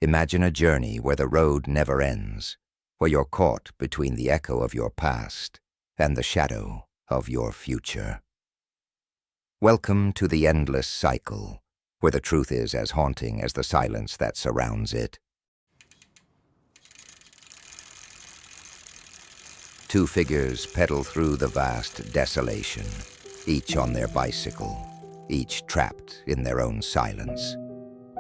Imagine a journey where the road never ends, where you're caught between the echo of your past and the shadow of your future. Welcome to the endless cycle, where the truth is as haunting as the silence that surrounds it. Two figures pedal through the vast desolation, each on their bicycle, each trapped in their own silence.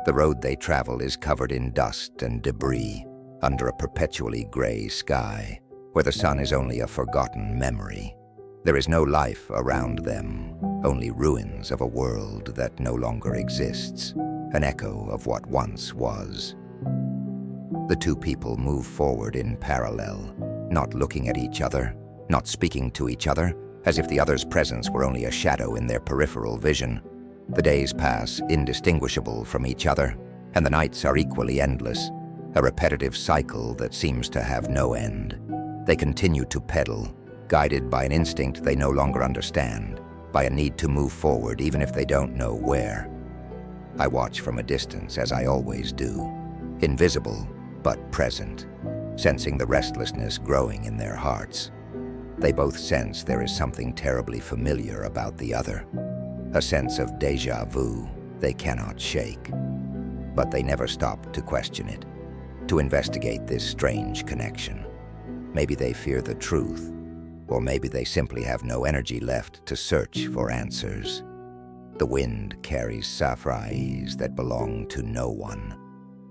The road they travel is covered in dust and debris, under a perpetually gray sky, where the sun is only a forgotten memory. There is no life around them, only ruins of a world that no longer exists, an echo of what once was. The two people move forward in parallel, not looking at each other, not speaking to each other, as if the other's presence were only a shadow in their peripheral vision. The days pass indistinguishable from each other, and the nights are equally endless, a repetitive cycle that seems to have no end. They continue to pedal, guided by an instinct they no longer understand, by a need to move forward even if they don't know where. I watch from a distance, as I always do, invisible but present, sensing the restlessness growing in their hearts. They both sense there is something terribly familiar about the other, a sense of déjà vu they cannot shake. But they never stop to question it, to investigate this strange connection. Maybe they fear the truth, or maybe they simply have no energy left to search for answers. The wind carries sapphires that belong to no one,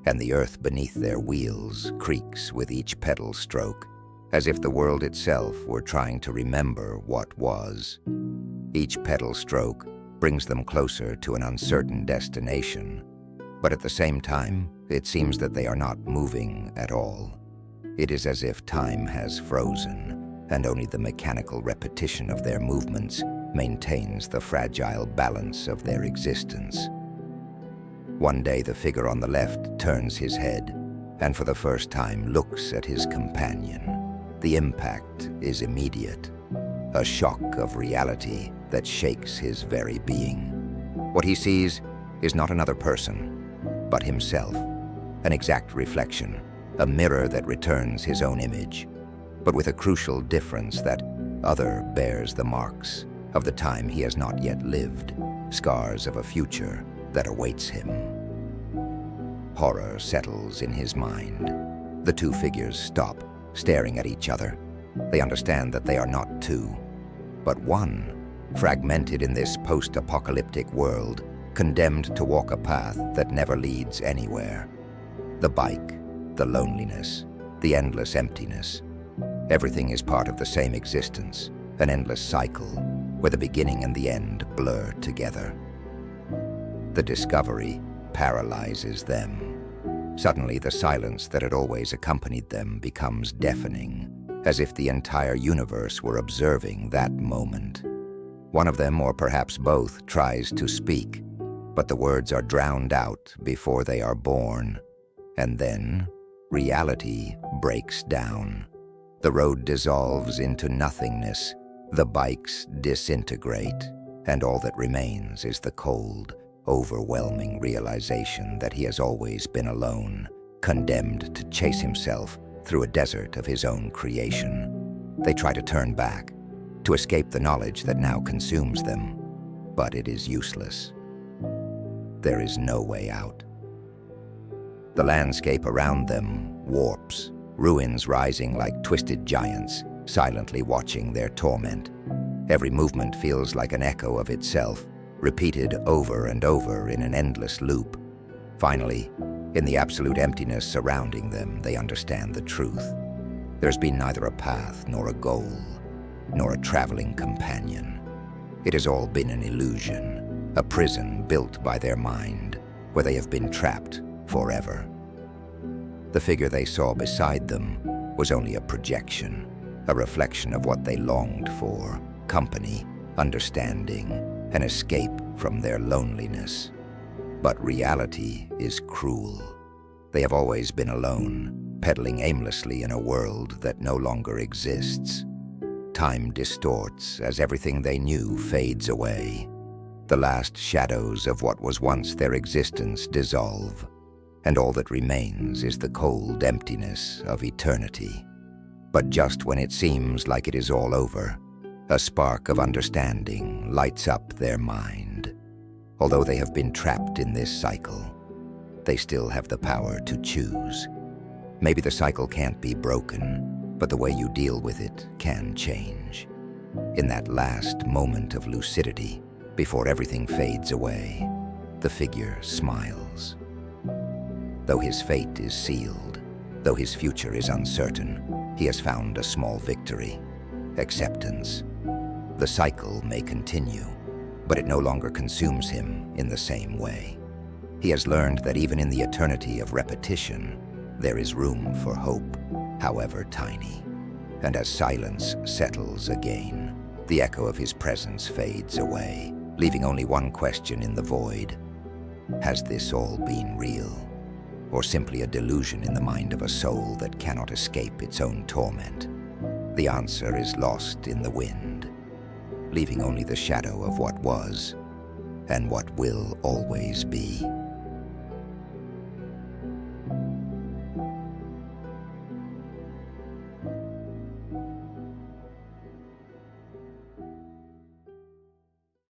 and the earth beneath their wheels creaks with each pedal stroke, as if the world itself were trying to remember what was. Each pedal stroke brings them closer to an uncertain destination, but at the same time, it seems that they are not moving at all. It is as if time has frozen, and only the mechanical repetition of their movements maintains the fragile balance of their existence. One day the figure on the left turns his head, and for the first time looks at his companion. The impact is immediate, a shock of reality that shakes his very being. What he sees is not another person, but himself, an exact reflection, a mirror that returns his own image, but with a crucial difference: that other bears the marks of the time he has not yet lived, scars of a future that awaits him. Horror settles in his mind. The two figures stop, staring at each other. They understand that they are not two, but one, fragmented in this post-apocalyptic world, condemned to walk a path that never leads anywhere. The bike, the loneliness, the endless emptiness. Everything is part of the same existence, an endless cycle where the beginning and the end blur together. The discovery paralyzes them. Suddenly, the silence that had always accompanied them becomes deafening, as if the entire universe were observing that moment. One of them, or perhaps both, tries to speak, but the words are drowned out before they are born. And then, reality breaks down. The road dissolves into nothingness, the bikes disintegrate, and all that remains is the cold, overwhelming realization that he has always been alone, condemned to chase himself through a desert of his own creation. They try to turn back, to escape the knowledge that now consumes them, but it is useless. There is no way out. The landscape around them warps, ruins rising like twisted giants, silently watching their torment. Every movement feels like an echo of itself, repeated over and over in an endless loop. Finally, in the absolute emptiness surrounding them, they understand the truth. There's been neither a path nor a goal, nor a traveling companion. It has all been an illusion, a prison built by their mind, where they have been trapped forever. The figure they saw beside them was only a projection, a reflection of what they longed for: company, understanding, an escape from their loneliness. But reality is cruel. They have always been alone, pedaling aimlessly in a world that no longer exists. Time distorts as everything they knew fades away. The last shadows of what was once their existence dissolve, and all that remains is the cold emptiness of eternity. But just when it seems like it is all over, a spark of understanding lights up their mind. Although they have been trapped in this cycle, they still have the power to choose. Maybe the cycle can't be broken, but the way you deal with it can change. In that last moment of lucidity, before everything fades away, the figure smiles. Though his fate is sealed, though his future is uncertain, he has found a small victory: acceptance. The cycle may continue, but it no longer consumes him in the same way. He has learned that even in the eternity of repetition, there is room for hope, however tiny. And as silence settles again, the echo of his presence fades away, leaving only one question in the void: has this all been real, or simply a delusion in the mind of a soul that cannot escape its own torment? The answer is lost in the wind, leaving only the shadow of what was and what will always be.